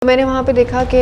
मैंने वहाँ पे देखा कि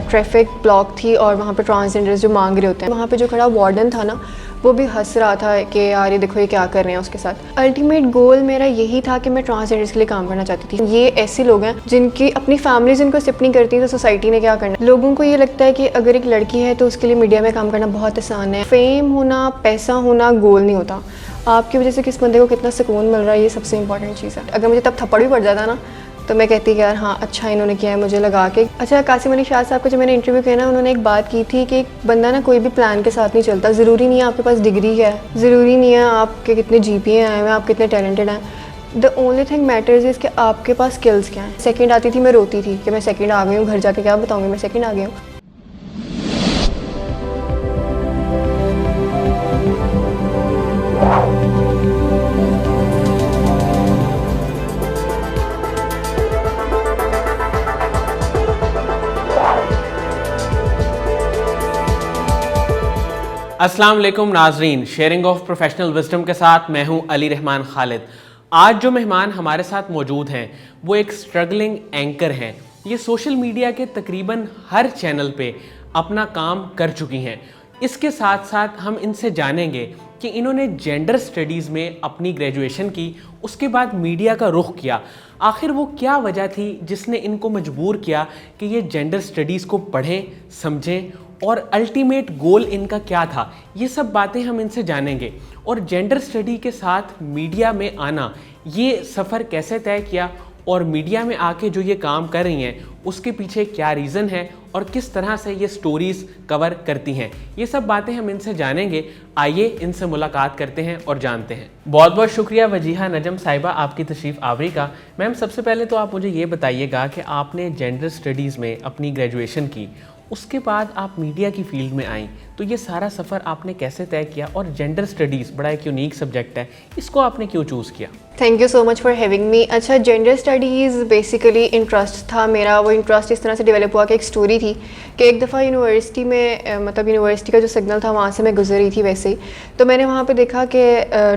ट्रैफिक ब्लॉक थी और वहाँ पे ट्रांसजेंडर्स जो मांग रहे होते हैं, वहाँ पे जो खड़ा वार्डन था ना, वो भी हंस रहा था कि यार ये देखो ये क्या कर रहे हैं उसके साथ। अल्टीमेट गोल मेरा यही था कि मैं ट्रांसजेंडर्स के लिए काम करना चाहती थी। ये ऐसे लोग हैं जिनकी अपनी फैमिलीज उनको एक्सेप्ट नहीं करती, तो सोसाइटी ने क्या करना। लोगों को ये लगता है कि अगर एक लड़की है तो उसके लिए मीडिया में काम करना बहुत आसान है। फेम होना, पैसा होना गोल नहीं होता। आपकी वजह से किस बंदे को कितना सुकून मिल रहा है, ये सबसे इंपॉर्टेंट चीज़ है। अगर मुझे तब थप्पड़ भी पड़ जाता ना, तो मैं कहती कि यार हाँ अच्छा इन्होंने किया है मुझे लगा के। अच्छा, कासिम शाह साहब को जब मैंने इंटरव्यू किया ना, उन्होंने एक बात की थी कि एक बंदा ना कोई भी प्लान के साथ नहीं चलता। ज़रूरी नहीं है आपके पास डिग्री है, ज़रूरी नहीं है आपके कितने GPA आए हैं, आप कितने टैलेंटेड हैं। The only thing matters is कि आपके पास स्किल्स क्या हैं। सेकंड आती थी, मैं रोती थी कि मैं सेकंड आ गई हूँ, घर जाके क्या बताऊँगी मैं सेकंड आ गई हूँ। अस्सलाम वालेकुम नाजरीन, शेयरिंग ऑफ प्रोफेशनल विजडम के साथ मैं हूं अली रहमान खालिद। आज जो मेहमान हमारे साथ मौजूद हैं वो एक स्ट्रगलिंग एंकर हैं। ये सोशल मीडिया के तकरीबन हर चैनल पे अपना काम कर चुकी हैं। इसके साथ साथ हम इनसे जानेंगे कि इन्होंने जेंडर स्टडीज़ में अपनी ग्रेजुएशन की, उसके बाद मीडिया का रुख किया। आखिर वो क्या वजह थी जिसने इनको मजबूर किया कि ये जेंडर स्टडीज़ को पढ़ें, समझें, और अल्टीमेट गोल इनका क्या था। ये सब बातें हम इनसे जानेंगे। और जेंडर स्टडी के साथ मीडिया में आना, ये सफ़र कैसे तय किया, और मीडिया में आके जो ये काम कर रही हैं उसके पीछे क्या रीज़न है, और किस तरह से ये स्टोरीज़ कवर करती हैं, ये सब बातें हम इनसे जानेंगे। आइए इनसे मुलाकात करते हैं और जानते हैं। बहुत बहुत शुक्रिया वजीहा नजम साहिबा आपकी तशरीफ़ आवरी का। मैम, सबसे पहले तो आप मुझे ये बताइएगा कि आपने जेंडर स्टडीज़ में अपनी ग्रेजुएशन की, उसके बाद आप मीडिया की फील्ड में आई, तो ये सारा सफ़र आपने कैसे तय किया, और जेंडर स्टडीज़ बड़ा एक यूनिक सब्जेक्ट है, इसको आपने क्यों चूज़ किया? Thank you so much for having me. अच्छा, जेंडर स्टडीज़ बेसिकली इंटरेस्ट था मेरा। वो इंटरेस्ट इस तरह से डेवलप हुआ कि एक स्टोरी थी कि एक दफ़ा यूनिवर्सिटी में मतलब यूनिवर्सिटी का जो सिग्नल था वहाँ से मैं गुजर रही थी वैसे ही, तो मैंने वहाँ पे देखा कि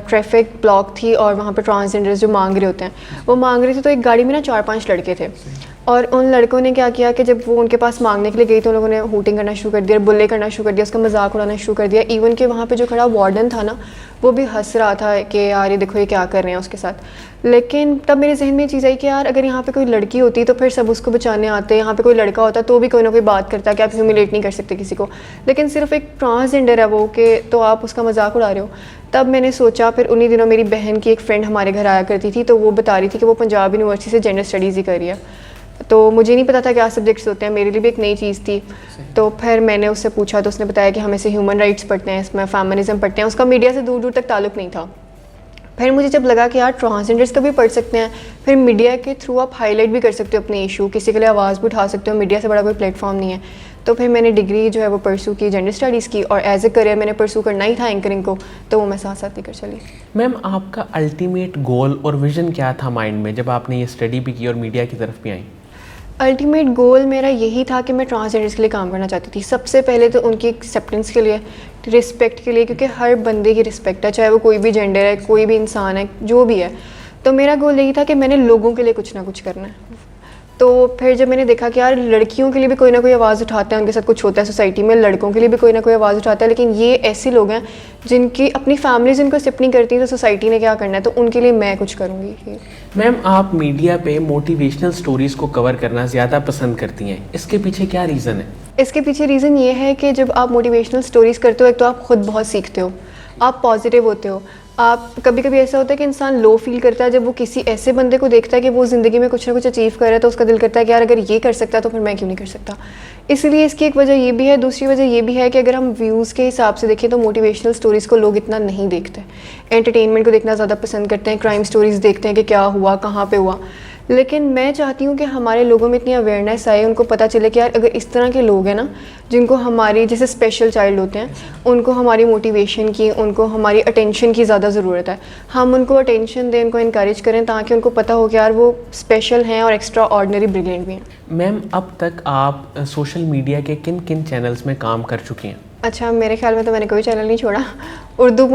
ट्रैफिक ब्लॉक थी और वहाँ पे ट्रांसजेंडर्स जो मांग रहे होते हैं वो मांग रहे थे। तो एक गाड़ी में ना 4-5 लड़के थे, और उन लड़कों ने क्या किया कि जब वो उनके पास मांगने के लिए गई तो उन लोगों ने हूटिंग करना शुरू कर दिया, बुल्ले करना शुरू कर दिया, उसका मजाक उड़ाना शुरू कर दिया। इवन कि वहाँ पे जो खड़ा वार्डन था ना, वो भी हंस रहा था कि यार ये देखो ये क्या कर रहे हैं उसके साथ। लेकिन तब मेरे जहन में ये चीज़ आई कि यार अगर यहाँ पे कोई लड़की होती तो फिर सब उसको बचाने आते, यहाँ पे कोई लड़का होता तो भी कोई ना कोई बात करता कि आप ह्यूमिलेट नहीं कर सकते किसी को, लेकिन सिर्फ एक ट्रांसजेंडर है वो कि तो आप उसका मजाक उड़ा रहे हो। तब मैंने सोचा, फिर उन्हीं दिनों मेरी बहन की एक फ्रेंड हमारे घर आया करती थी, तो वो बता रही थी कि वो पंजाब यूनिवर्सिटी से जेंडर स्टडीज़ ही कर रही है। तो मुझे नहीं पता था क्या सब्जेक्ट्स होते हैं, मेरे लिए भी एक नई चीज़ थी। तो फिर मैंने उससे पूछा तो उसने बताया कि हम ऐसे ह्यूमन राइट्स पढ़ते हैं, इसमें फेमिनिज्म पढ़ते हैं। उसका मीडिया से दूर दूर तक ताल्लुक़ नहीं था। फिर मुझे जब लगा कि यार ट्रांसजेंडर्स का भी पढ़ सकते हैं, फिर मीडिया के थ्रू आप हाईलाइट भी कर सकते हो अपने इशू, किसी के लिए आवाज़ भी उठा सकते हो, मीडिया से बड़ा कोई प्लेटफॉर्म नहीं है। तो फिर मैंने डिग्री जो है वो परसू की जेंडर स्टडीज़ की, और एज ए करियर मैंने परसू करना ही था एंकरिंग को, तो वो मैं साथ साथ लेकर चली। मैम, आपका अल्टीमेट गोल और विज़न क्या था माइंड में जब आपने ये स्टडी भी की और मीडिया की तरफ भी आई? अल्टीमेट गोल मेरा यही था कि मैं ट्रांसजेंडर्स के लिए काम करना चाहती थी। सबसे पहले तो उनकी एक्सेप्टेंस के लिए, रिस्पेक्ट के लिए, क्योंकि हर बंदे की रिस्पेक्ट है, चाहे वो कोई भी जेंडर है, कोई भी इंसान है, जो भी है। तो मेरा गोल यही था कि मैंने लोगों के लिए कुछ ना कुछ करना है। तो फिर जब मैंने देखा कि यार लड़कियों के लिए भी कोई ना कोई आवाज़ उठाता है, उनके साथ कुछ होता है सोसाइटी में, लड़कों के लिए भी कोई ना कोई आवाज़ उठाता है, लेकिन ये ऐसे लोग हैं जिनकी अपनी फैमिलीज उनको एक्सेप्ट नहीं करती, तो सोसाइटी ने क्या करना है, तो उनके लिए मैं कुछ करूँगी। मैम, आप मीडिया पे मोटिवेशनल स्टोरीज़ को कवर करना ज़्यादा पसंद करती हैं, इसके पीछे क्या रीज़न है? इसके पीछे रीज़न ये है कि जब आप मोटिवेशनल स्टोरीज़ करते हो, एक तो आप खुद बहुत सीखते हो, आप पॉजिटिव होते हो। आप कभी कभी ऐसा होता है कि इंसान लो फील करता है जब वो किसी ऐसे बंदे को देखता है कि वो ज़िंदगी में कुछ ना कुछ अचीव कर रहा है, तो उसका दिल करता है कि यार अगर ये कर सकता है तो फिर मैं क्यों नहीं कर सकता। इसलिए इसकी एक वजह ये भी है। दूसरी वजह ये भी है कि अगर हम व्यूज़ के हिसाब से देखें तो मोटिवेशनल स्टोरीज़ को लोग इतना नहीं देखते, एंटरटेनमेंट को देखना ज़्यादा पसंद करते हैं, क्राइम स्टोरीज़ देखते हैं कि क्या हुआ, कहाँ पे हुआ। लेकिन मैं चाहती हूँ कि हमारे लोगों में इतनी अवेयरनेस आए, उनको पता चले कि यार अगर इस तरह के लोग हैं ना, जिनको हमारी जैसे स्पेशल चाइल्ड होते हैं, उनको हमारी मोटिवेशन की, उनको हमारी अटेंशन की ज़्यादा ज़रूरत है। हम उनको अटेंशन दें, उनको इनकरेज करें, ताकि उनको पता हो कि यार वो स्पेशल हैं और एक्स्ट्रा ऑर्डिनरी ब्रिलियंट भी हैं। मैम, अब तक आप सोशल मीडिया के किन किन चैनल्स में काम कर चुकी हैं? अच्छा, मेरे ख्याल में तो मैंने कोई चैनल नहीं छोड़ा। उर्दू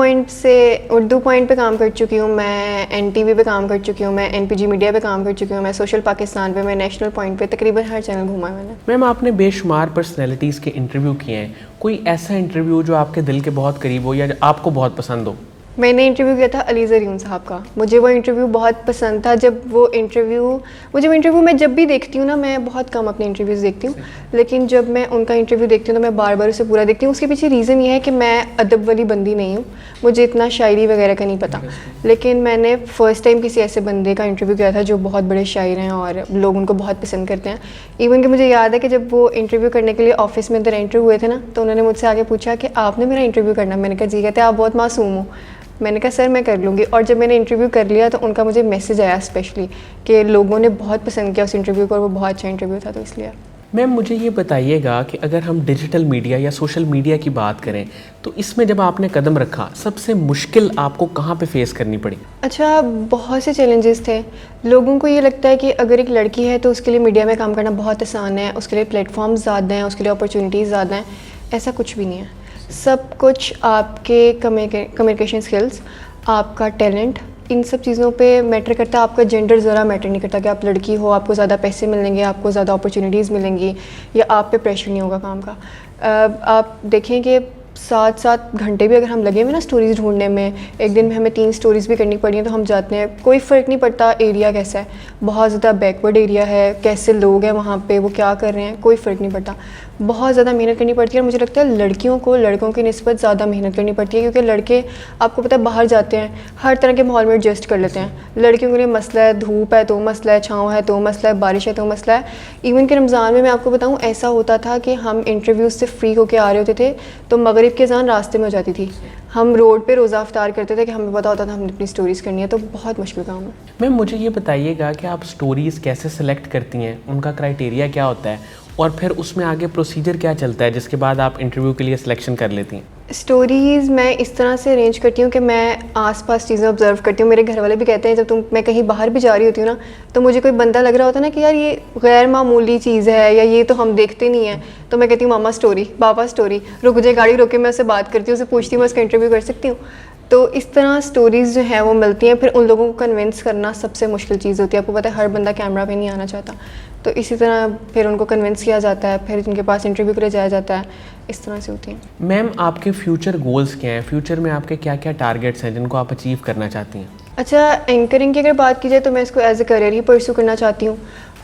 पॉइंट पे काम कर चुकी हूँ मैं, NTV पे काम कर चुकी हूँ मैं, NPG मीडिया पे काम कर चुकी हूँ मैं, सोशल पाकिस्तान पे, मैं नेशनल पॉइंट पे, तकरीबन हर चैनल घूमा है मैंने। मैम आपने बेशुमार पर्सनैलिटीज़ के इंटरव्यू किए हैं, कोई ऐसा इंटरव्यू जो आपके दिल के बहुत करीब हो या आपको बहुत पसंद हो? मैंने इंटरव्यू किया था अली ज़रियून साहब का। मुझे वो इंटरव्यू बहुत पसंद था। मुझे वो इंटरव्यू मैं जब भी देखती हूँ ना, मैं बहुत कम अपने इंटरव्यूज़ देखती हूँ, लेकिन जब मैं उनका इंटरव्यू देखती हूँ तो मैं बार बार उसे पूरा देखती हूँ। उसके पीछे रीज़न ये है कि मैं अदब वाली बंदी नहीं हूँ, मुझे इतना शायरी वगैरह का नहीं पता, लेकिन मैंने फ़र्स्ट टाइम किसी ऐसे बंदे का इंटरव्यू किया था जो बहुत बड़े शायर हैं और लोग उनको बहुत पसंद करते हैं। इवन कि मुझे याद है कि जब वो इंटरव्यू करने के लिए ऑफिस में अंदर एंटर हुए थे ना, तो उन्होंने मुझसे आगे पूछा कि आपने मेरा इंटरव्यू करना। मैंने कहा जी। कहते आप बहुत मासूम हो। मैंने कहा सर मैं कर लूँगी। और जब मैंने इंटरव्यू कर लिया तो उनका मुझे मैसेज आया स्पेशली कि लोगों ने बहुत पसंद किया उस इंटरव्यू को और वो बहुत अच्छा इंटरव्यू था, तो इसलिए। मैम मुझे ये बताइएगा कि अगर हम डिजिटल मीडिया या सोशल मीडिया की बात करें तो इसमें जब आपने कदम रखा, सबसे मुश्किल आपको कहाँ पे फेस करनी पड़ी? अच्छा, बहुत से चैलेंजेस थे। लोगों को ये लगता है कि अगर एक लड़की है तो उसके लिए मीडिया में काम करना बहुत आसान है, उसके लिए प्लेटफॉर्म ज़्यादा हैं, उसके लिए अपॉर्चुनिटीज़ ज़्यादा हैं। ऐसा कुछ भी नहीं है। सब कुछ आपके कम्युनिकेशन स्किल्स, आपका टैलेंट, इन सब चीज़ों पे मैटर करता है। आपका जेंडर ज़रा मैटर नहीं करता कि आप लड़की हो, आपको ज़्यादा पैसे मिलेंगे, आपको ज़्यादा अपॉर्चुनिटीज़ मिलेंगी या आप पे प्रेशर नहीं होगा काम का। आप देखें कि 7-7 घंटे भी अगर हम लगे हुए ना स्टोरीज़ ढूंढने में, एक दिन में हमें 3 स्टोरीज़ भी करनी पड़ी हैं तो हम जाते हैं। कोई फ़र्क नहीं पड़ता एरिया कैसा है, बहुत ज़्यादा बैकवर्ड एरिया है, कैसे लोग हैं वहाँ पे, वो क्या कर रहे हैं, कोई फ़र्क नहीं पड़ता। बहुत ज़्यादा मेहनत करनी पड़ती है और मुझे लगता है लड़कियों को लड़कों की निस्बत ज़्यादा मेहनत करनी पड़ती है, क्योंकि लड़के आपको पता है बाहर जाते हैं, हर तरह के माहौल में एडजस्ट कर लेते हैं। लड़कियों के लिए मसला है धूप है तो मसला है, छाँव है तो मसला है, बारिश है तो मसला है। इवन कि रमज़ान में मैं आपको बताऊँ ऐसा होता था कि हम इंटरव्यूज़ से फ्री होकर आ रहे होते थे तो मगरिब की अज़ान रास्ते में हो जाती थी। हम रोड पे रोज़ा अफ्तार करते थे कि हमें पता होता था हमने अपनी स्टोरीज़ करनी है, तो बहुत मुश्किल काम है। मैम मुझे ये बताइएगा कि आप स्टोरीज़ कैसे सेलेक्ट करती हैं, उनका क्राइटेरिया क्या होता है और फिर उसमें आगे प्रोसीजर क्या चलता है जिसके बाद आप इंटरव्यू के लिए सिलेक्शन कर लेती हैं? स्टोरीज़ मैं इस तरह से अरेंज करती हूँ कि मैं आसपास चीज़ें ऑब्जर्व करती हूँ। मेरे घर वाले भी कहते हैं जब मैं कहीं बाहर भी जा रही होती हूँ ना, तो मुझे कोई बंदा लग रहा होता है ना कि यार ये गैर मामूली चीज़ है या ये तो हम देखते नहीं हैं, तो मैं कहती हूँ मामा स्टोरी, पापा स्टोरी, रुक जाए गाड़ी रोके, मैं उससे बात करती हूँ, उससे पूछती हूँ मैं उसका इंटरव्यू कर सकती हूँ। तो इस तरह स्टोरीज़ जो हैं वो मिलती हैं। फिर उन लोगों को कन्विंस करना सबसे मुश्किल चीज़ होती है। आपको पता है हर बंदा कैमरा पे नहीं आना चाहता, तो इसी तरह फिर उनको कन्विंस किया जाता है, फिर उनके पास इंटरव्यू के लिए जाया जाता है। इस तरह से होती है। मैम आपके फ्यूचर गोल्स क्या हैं? फ्यूचर में आपके क्या क्या टारगेट्स हैं जिनको आप अचीव करना चाहती हैं? अच्छा, एंकरिंग की अगर बात की जाए तो मैं इसको एज ए करियर ही परस्यू करना चाहती हूँ।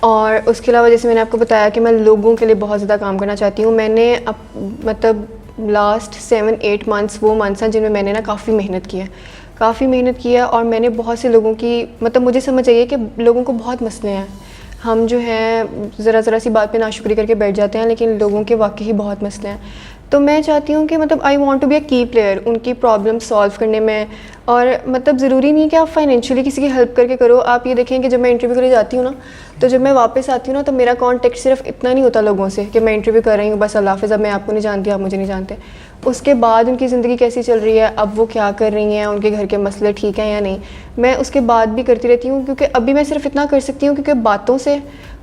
और उसके अलावा जैसे मैंने आपको बताया कि मैं लोगों के लिए बहुत ज़्यादा काम करना चाहती हूँ। मैंने मतलब लास्ट 7-8 मंथ्स वो मंथ्स हैं जिनमें मैंने ना काफ़ी मेहनत की है और मैंने बहुत से लोगों की मतलब मुझे समझ आई है कि लोगों को बहुत मसले हैं। हम जो हैं ज़रा सी बात पे नाशुक्री करके बैठ जाते हैं, लेकिन लोगों के वाकई ही बहुत मसले हैं। तो मैं चाहती हूँ कि मतलब I want to be a key player उनकी प्रॉब्लम सॉल्व करने में। और मतलब ज़रूरी नहीं कि आप फाइनेंशियली किसी की हेल्प करके करो। आप ये देखें कि जब मैं इंटरव्यू के लिए जाती हूँ ना, तो जब मैं वापस आती हूँ ना, तो मेरा कॉन्टेक्ट सिर्फ इतना नहीं होता लोगों से कि मैं इंटरव्यू कर रही हूँ बस अल्लाह हाफ़िज़, अब मैं आपको नहीं जानती, आप मुझे नहीं जानते। उसके बाद उनकी ज़िंदगी कैसी चल रही है, अब वो क्या कर रही हैं, उनके घर के मसले ठीक हैं या नहीं, मैं उसके बाद भी करती रहती हूँ। क्योंकि अभी मैं सिर्फ इतना कर सकती हूँ क्योंकि बातों से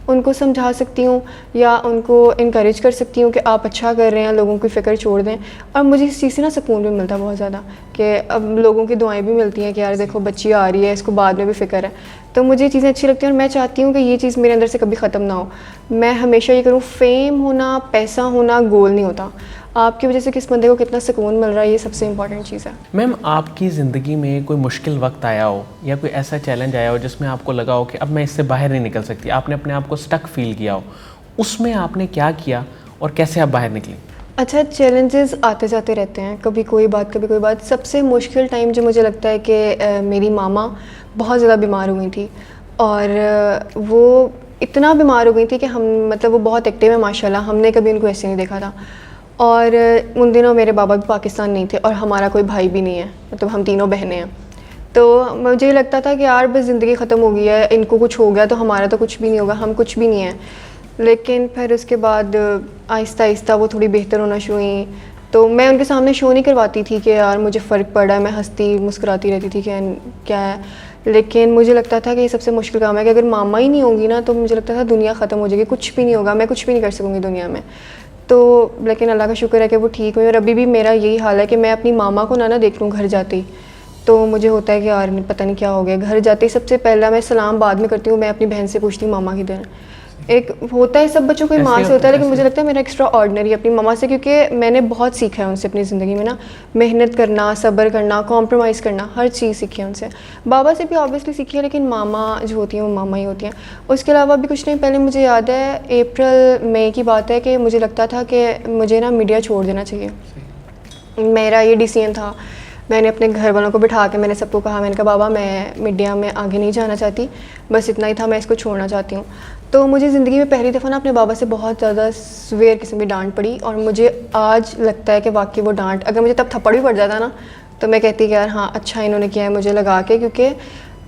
उनको समझा सकती हूँ या उनको इनकरेज कर सकती हूँ कि आप अच्छा कर रहे हैं, लोगों की फ़िक्र छोड़ दें। और मुझे इस चीज़ से ना सुकून भी मिलता है बहुत ज़्यादा कि अब लोगों की दुआएं भी मिलती हैं कि यार देखो बच्ची आ रही है, इसको बाद में भी फ़िक्र है। तो मुझे ये चीज़ें अच्छी लगती हैं और मैं चाहती हूँ कि ये चीज़ मेरे अंदर से कभी ख़त्म ना हो। मैं हमेशा ये करूँ, फेम होना, पैसा होना गोल नहीं होता। आपकी वजह से किस बंदे को कितना सुकून मिल रहा है, ये सबसे इंपॉर्टेंट चीज़ है। मैम आपकी ज़िंदगी में कोई मुश्किल वक्त आया हो या कोई ऐसा चैलेंज आया हो जिसमें आपको लगा हो कि अब मैं इससे बाहर नहीं निकल सकती, आपने अपने आप को स्टक फील किया हो, उसमें आपने क्या किया और कैसे आप बाहर निकली? अच्छा, चैलेंजेस आते जाते रहते हैं, कभी कोई बात कभी कोई बात। सबसे मुश्किल टाइम जो मुझे लगता है कि मेरी मामा बहुत ज़्यादा बीमार हो गई थी और वो इतना बीमार हो गई थी कि हम मतलब वो बहुत एक्टिव है माशाल्लाह, हमने कभी उनको ऐसे नहीं देखा था। और उन दिनों मेरे बाबा भी पाकिस्तान नहीं थे और हमारा कोई भाई भी नहीं है, मतलब हम तीनों बहनें हैं। तो मुझे लगता था कि यार बस ज़िंदगी ख़त्म हो गई है, इनको कुछ हो गया तो हमारा तो कुछ भी नहीं होगा, हम कुछ भी नहीं हैं। लेकिन फिर उसके बाद आहिस्ता आहिस्ता वो थोड़ी बेहतर होना शुरू हुई। तो मैं उनके सामने शो नहीं करवाती थी कि यार मुझे फ़र्क पड़ा है, मैं हंसती मुस्कुराती रहती थी कि क्या है। लेकिन मुझे लगता था कि ये सबसे मुश्किल काम है कि अगर मामा ही नहीं होंगी ना, तो मुझे लगता था दुनिया ख़त्म हो जाएगी, कुछ भी नहीं होगा, मैं कुछ भी नहीं कर सकूँगी दुनिया में। तो लेकिन अल्लाह का शुक्र है कि वो ठीक हुई, और अभी भी मेरा यही हाल है कि मैं अपनी मामा को ना देख लूँ घर जाते ही तो मुझे होता है कि यार पता नहीं क्या हो गया। घर जाते ही सबसे पहला मैं सलाम बाद में करती हूँ, मैं अपनी बहन से पूछती हूँ मामा किधर है। एक होता है सब बच्चों को माँ से होता है, लेकिन मुझे लगता है मेरा एक्स्ट्रा ऑर्डिनरी अपनी मामा से, क्योंकि मैंने बहुत सीखा है उनसे अपनी ज़िंदगी में ना, मेहनत करना, सब्र करना, कॉम्प्रोमाइज़ करना, हर चीज़ सीखी है उनसे। बाबा से भी ऑब्वियसली सीखी है, लेकिन मामा जो होती हैं वो मामा ही होती हैं। उसके अलावा भी कुछ टाइम पहले मुझे याद है अप्रैल मई की बात है कि मुझे लगता था कि मुझे ना मीडिया छोड़ देना चाहिए। मेरा ये डिसीजन था। मैंने अपने घर वालों को बिठा के मैंने सबको कहा, मैंने कहा बाबा मैं मीडिया में आगे नहीं जाना चाहती, बस इतना ही था, मैं इसको छोड़ना चाहती हूँ। तो मुझे ज़िंदगी में पहली दफ़ा ना अपने बाबा से बहुत ज़्यादा सवेयर किस्म की डांट पड़ी, और मुझे आज लगता है कि वाकई वो डांट अगर मुझे तब थप्पड़ भी पड़ जाता ना तो मैं कहती कि यार हाँ अच्छा इन्होंने किया है मुझे लगा के, क्योंकि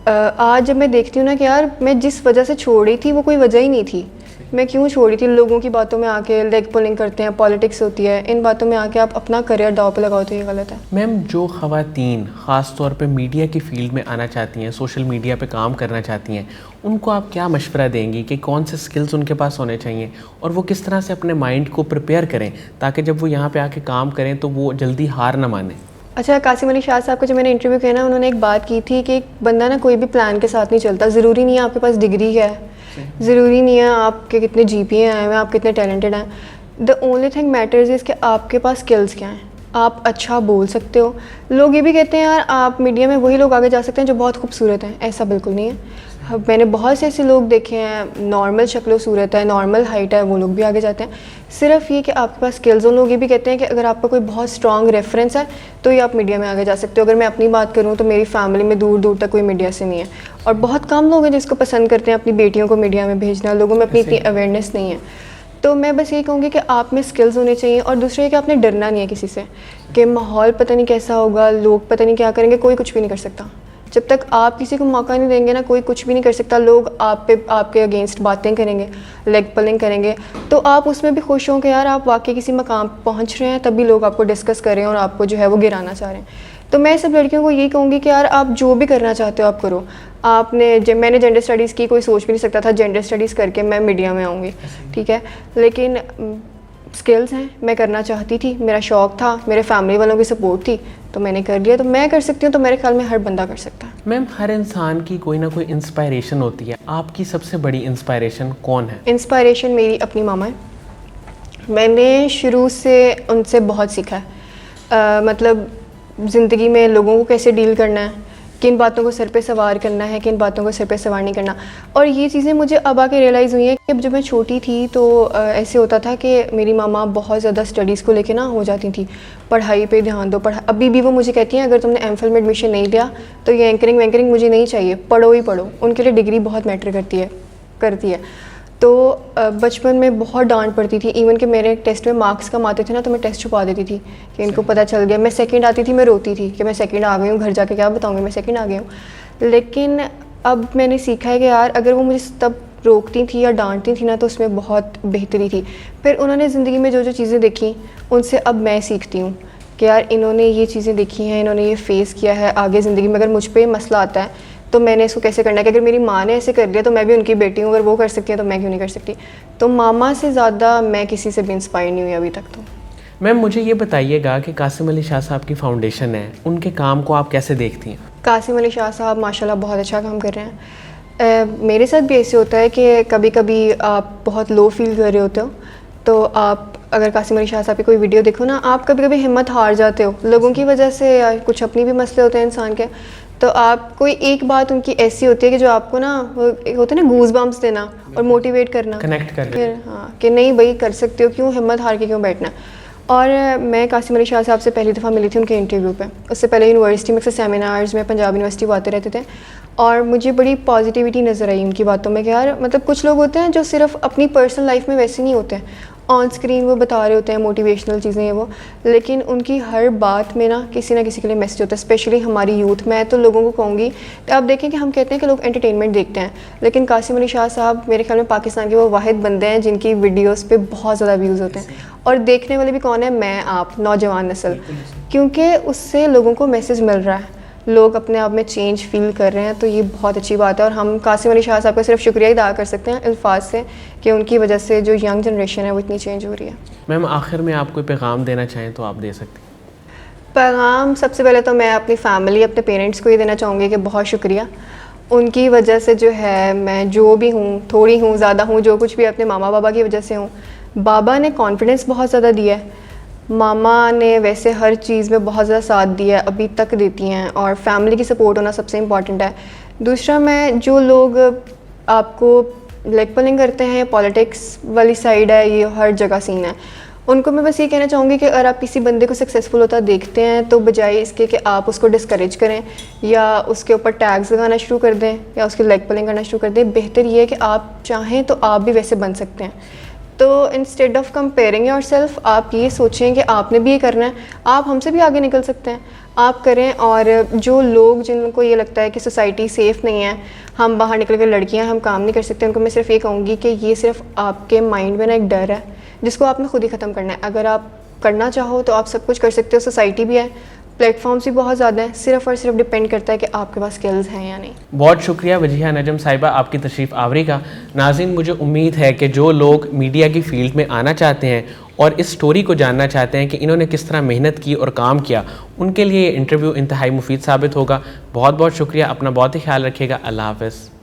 आज जब मैं देखती हूँ ना कि यार मैं जिस वजह से छोड़ रही थी वो कोई वजह ही नहीं थी। मैं क्यों छोड़ी थी? लोगों की बातों में आके लेग पुलिंग करते हैं, पॉलिटिक्स होती है, इन बातों में आके आप अपना करियर दाव पे लगाओ तो ये गलत है। मैम, जो ख़वातीन ख़ास तौर पे मीडिया की फ़ील्ड में आना चाहती हैं, सोशल मीडिया पे काम करना चाहती हैं, उनको आप क्या मशवरा देंगी कि कौन से स्किल्स उनके पास होने चाहिए और वो किस तरह से अपने माइंड को प्रिपेयर करें ताकि जब वो यहाँ पे आके काम करें तो वो जल्दी हार ना माने? अच्छा, कासिम अली शाह साहब को जब मैंने इंटरव्यू किया ना, उन्होंने एक बात की थी कि एक बंदा ना कोई भी प्लान के साथ नहीं चलता। ज़रूरी नहीं है आपके पास डिग्री है, ज़रूरी नहीं है आपके कितने GPA आए हैं, आप कितने टैलेंटेड हैं। The only thing matters is कि आपके पास स्किल्स क्या हैं। आप अच्छा बोल सकते हो। लोग ये भी कहते हैं यार आप मीडिया में वही लोग आगे जा सकते हैं जो बहुत खूबसूरत हैं, ऐसा बिल्कुल नहीं है। मैंने बहुत से ऐसे लोग देखे हैं, नॉर्मल शक्लो सूरत है, नॉर्मल हाइट है, वो लोग भी आगे जाते हैं। सिर्फ ये कि आपके पास स्किल्स हो। लोग ये भी कहते हैं कि अगर आपका कोई बहुत स्ट्रॉन्ग रेफरेंस है तो ये आप मीडिया में आगे जा सकते हो। अगर मैं अपनी बात करूँ तो मेरी फैमिली में दूर दूर तक कोई मीडिया से नहीं है, और बहुत कम लोग हैं जिसको पसंद करते हैं अपनी बेटियों को मीडिया में भेजना। लोगों में अपनी इतनी अवेयरनेस नहीं है। तो मैं बस ये कहूँगी कि आप में स्किल्स होने चाहिए, और दूसरा ये कि आपने डरना नहीं है किसी से कि माहौल पता नहीं कैसा होगा, लोग पता नहीं क्या करेंगे। कोई कुछ भी नहीं कर सकता जब तक आप किसी को मौका नहीं देंगे ना, कोई कुछ भी नहीं कर सकता। लोग आप पे आपके अगेंस्ट बातें करेंगे, लेग पुलिंग करेंगे, तो आप उसमें भी खुश हों कि यार आप वाकई किसी मकाम पहुंच रहे हैं, तब भी लोग आपको डिस्कस कर रहे हैं और आपको जो है वो गिराना चाह रहे हैं। तो मैं सब लड़कियों को यही कहूँगी कि यार आप जो भी करना चाहते हो आप करो। मैंने जेंडर स्टडीज़ की, कोई सोच भी नहीं सकता था जेंडर स्टडीज़ करके मैं मीडिया में आऊँगी, ठीक है, लेकिन स्किल्स हैं, मैं करना चाहती थी, मेरा शौक़ था, मेरे फैमिली वालों की सपोर्ट थी, तो मैंने कर लिया। तो मैं कर सकती हूँ, तो मेरे ख्याल में हर बंदा कर सकता है। मैम, हर इंसान की कोई ना कोई इंस्पायरेशन होती है, आपकी सबसे बड़ी इंस्पायरेशन कौन है? इंस्पायरेशन मेरी अपनी मामा है। मैंने शुरू से उनसे बहुत सीखा है। मतलब ज़िंदगी में लोगों को कैसे डील करना है, किन बातों को सर पे सवार करना है, किन बातों को सर पे सवार नहीं करना। और ये चीज़ें मुझे अब आके रियलाइज़ हुई हैं कि जब मैं छोटी थी तो ऐसे होता था कि मेरी मामा बहुत ज़्यादा स्टडीज़ को लेके ना हो जाती थी, पढ़ाई पे ध्यान दो, अभी भी वो मुझे कहती हैं अगर तुमने MPhil में एडमिशन नहीं लिया तो ये एंकरिंग वैंकरिंग मुझे नहीं चाहिए, पढ़ो ही पढ़ो। उनके लिए डिग्री बहुत मैटर करती है। तो बचपन में बहुत डांट पड़ती थी। इवन कि मेरे टेस्ट में मार्क्स कम आते थे ना, तो मैं टेस्ट छुपा देती थी कि इनको पता चल गया। मैं सेकंड आती थी, मैं रोती थी कि मैं सेकंड आ गई हूँ, घर जाके क्या बताऊँगी मैं सेकंड आ गई हूँ। लेकिन अब मैंने सीखा है कि यार अगर वो मुझे तब रोकती थी या डांटती थी ना, तो उसमें बहुत बेहतरी थी। फिर उन्होंने ज़िंदगी में जो जो चीज़ें देखी, उनसे अब मैं सीखती हूँ कि यार इन्होंने ये चीज़ें देखी हैं, इन्होंने ये फ़ेस किया है। आगे ज़िंदगी में अगर मुझ पर मसला आता है तो मैंने इसको कैसे करना है, कि अगर मेरी माँ ने ऐसे कर लिया तो मैं भी उनकी बेटी हूँ, अगर वो कर सकती है तो मैं क्यों नहीं कर सकती। तो मामा से ज़्यादा मैं किसी से भी इंस्पायर नहीं हुई अभी तक। तो मैम, मुझे ये बताइएगा कि कासिम अली शाह साहब की फाउंडेशन है, उनके काम को आप कैसे देखती हैं? कासिम अली शाह साहब माशाल्लाह बहुत अच्छा काम कर रहे हैं। मेरे साथ भी ऐसे होता है कि कभी कभी आप बहुत लो फील कर रहे होते हो, तो आप अगर कासिम अली शाह साहब की कोई वीडियो देखो ना, आप कभी कभी हिम्मत हार जाते हो लोगों की वजह से, या कुछ अपनी भी मसले होते हैं इंसान के। तो आप कोई एक बात उनकी ऐसी होती है कि जो आपको ना, वो होता है ना गूज बम्प्स देना और मोटिवेट करना, कनेक्ट कर फिर हाँ कि नहीं भाई कर सकते हो, क्यों हिम्मत हार के क्यों बैठना। और मैं कासिम अली शाह साहब से पहली दफ़ा मिली थी उनके इंटरव्यू पे। उससे पहले यूनिवर्सिटी में अक्सर सेमिनार्स में पंजाब यूनिवर्सिटी वो आते रहते थे, और मुझे बड़ी पॉजिटिविटी नज़र आई उनकी बातों में कि यार मतलब कुछ लोग होते हैं जो सिर्फ अपनी पर्सनल लाइफ में वैसे नहीं होते हैं, ऑन स्क्रीन वो बता रहे होते हैं मोटिवेशनल चीज़ें हैं वो, लेकिन उनकी हर बात में ना किसी के लिए मैसेज होता है। स्पेशली हमारी यूथ, मैं तो लोगों को कहूँगी कि आप देखें कि हम कहते हैं कि लोग एंटरटेनमेंट देखते हैं, लेकिन कासिम अली शाह साहब मेरे ख्याल में पाकिस्तान के वो वाहिद बंदे हैं जिनकी वीडियोस पे बहुत ज़्यादा व्यूज़ होते हैं। और देखने वाले भी कौन है? मैं, आप, नौजवान नस्ल, क्योंकि उससे लोगों को मैसेज मिल रहा है। लोग अपने आप में चेंज फील कर रहे हैं, तो ये बहुत अच्छी बात है। और हम कासिम अली शाह साहब का सिर्फ शुक्रिया ही अदा कर सकते हैं अल्फाज से कि उनकी वजह से जो यंग जनरेशन है वो इतनी चेंज हो रही है। मैम आखिर में आप कोई पैगाम देना चाहें तो आप दे सकते हैं। पैगाम सबसे पहले तो मैं अपनी फैमिली, अपने पेरेंट्स को ये देना चाहूँगी कि बहुत शुक्रिया, उनकी वजह से जो है मैं जो भी हूँ, थोड़ी हूँ ज़्यादा हूँ, जो कुछ भी अपने मामा बाबा की वजह से हूँ। बाबा ने कॉन्फिडेंस बहुत ज़्यादा दिया है, मामा ने वैसे हर चीज़ में बहुत ज़्यादा साथ दिया है, अभी तक देती हैं, और फैमिली की सपोर्ट होना सबसे इम्पॉर्टेंट है। दूसरा, मैं जो लोग आपको लेग पुलिंग करते हैं, पॉलिटिक्स वाली साइड है, ये हर जगह सीन है, उनको मैं बस ये कहना चाहूँगी कि अगर आप किसी बंदे को सक्सेसफुल होता देखते हैं तो बजाय इसके कि आप उसको डिस्करेज करें या उसके ऊपर टैग्स लगाना शुरू कर दें या उसकी लेग पुलिंग करना शुरू कर दें, बेहतर ये है कि आप चाहें तो आप भी वैसे बन सकते हैं। तो इंस्टेड ऑफ कंपेयरिंग योरसेल्फ, आप ये सोचें कि आपने भी ये करना है, आप हमसे भी आगे निकल सकते हैं, आप करें। और जो लोग जिनको ये लगता है कि सोसाइटी सेफ़ नहीं है, हम बाहर निकल कर लड़कियां हम काम नहीं कर सकते, उनको मैं सिर्फ ये कहूँगी कि ये सिर्फ आपके माइंड में ना एक डर है जिसको आपने खुद ही ख़त्म करना है। अगर आप करना चाहो तो आप सब कुछ कर सकते हो, सोसाइटी भी है, प्लेटफॉर्म्स भी बहुत ज़्यादा हैं, सिर्फ़ और सिर्फ डिपेंड करता है कि आपके पास स्किल्स हैं या नहीं। बहुत शुक्रिया वजीहा नजम साहिबा आपकी तशरीफ़ आवरी का। नाज़रीन, मुझे उम्मीद है कि जो लोग मीडिया की फ़ील्ड में आना चाहते हैं और इस स्टोरी को जानना चाहते हैं कि इन्होंने किस तरह मेहनत की और काम किया, उनके लिए ये इंटरव्यू इंतहाई मुफीद साबित होगा। बहुत बहुत शुक्रिया, अपना बहुत ही ख्याल रखिएगा। अल्लाह हाफ़िज़।